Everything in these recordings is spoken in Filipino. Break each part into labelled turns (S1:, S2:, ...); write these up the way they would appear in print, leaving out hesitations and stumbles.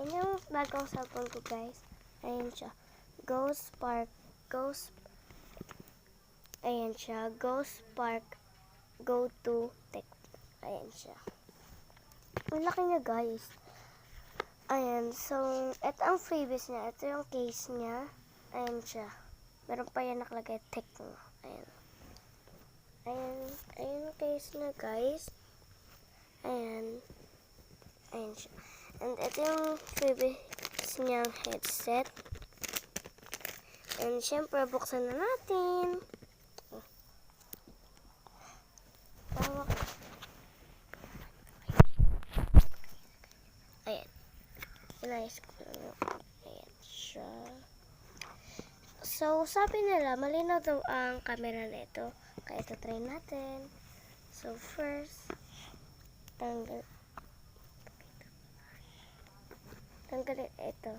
S1: Ayan yung bagong cellphone ko, guys. Ayan siya. Ghost Spark. Ayan siya. Ghost Spark Go to Tech. Ayan siya. Ang laki niya, guys. Ayan. So, ito ang freebies niya. Ito yung case niya. Ayan siya. Meron pa yan nakalagay Tecno. Ayan. Ayan yung case niya, guys. Ayan. Ayan siya. And ito yung freebies niyang headset. And syempre, buksan na natin. Tawag. Ayan. Inayos ko na. Ayan siya. So, sabi nila, malinaw daw ang camera nito. Kaya ito try natin. So, first, tanggalin ito.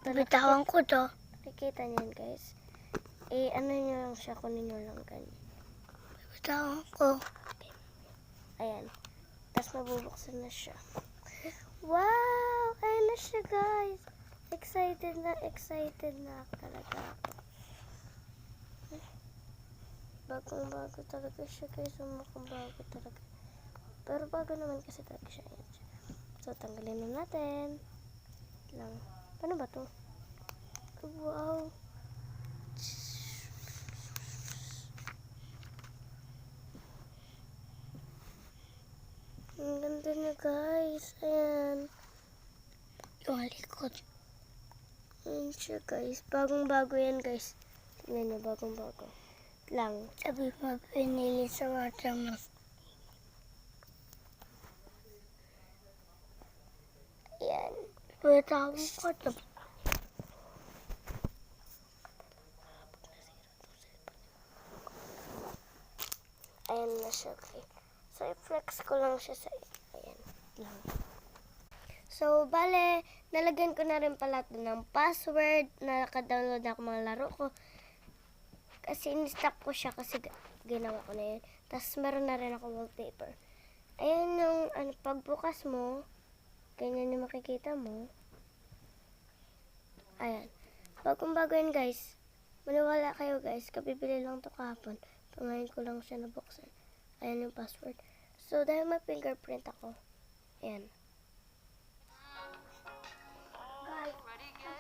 S2: Bitawan ko to.
S1: Nakikita niyan, guys. Ano nyo lang siya, kunin nyo lang ganyan.
S2: Bitawan ko.
S1: Okay. Ayan. Tapos mabubuksan na siya. Wow! Ayan na siya, guys. Excited na talaga ako. Bagong-bago talaga siya, guys. Bago talaga. Pero bago naman kasi talaga siya. Ayan siya. So, tanggalin na natin. Lang. Paano ba to? Wow! Ang ganda na, guys. Ayan.
S2: Yung likod.
S1: Ayan siya, guys. Bagong-bago yan, guys. Tingnan nyo, bagong-bago. Lang.
S2: Sabi mo, pinili sa watermark.
S1: Ayan.
S2: Bitawan ko to.
S1: Ayan na siya, okay. So, i-flex ko lang siya sa... Ayan. Lang. So, bale, nalagyan ko na rin pala ito ng password na naka-download na ako mga laro ko. Kasi in-stop ko siya kasi ginawa ko na yun. Tapos, meron na rin ako wallpaper. Ayan yung pagbukas mo, ganyan yung makikita mo. Ayan. Bagong-bago yun, guys. Maniwala kayo, guys. Kabibili lang ito kahapon. Ngayon ko lang siya nabuksan. Ayan yung password. So, dahil may fingerprint ako. Ayan.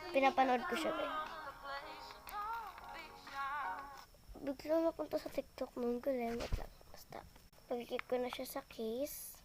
S1: Pinapanood ko siya, guys. Biglang napunta sa TikTok nung galing. Wait lang. Basta, pag-click ko na siya sa case.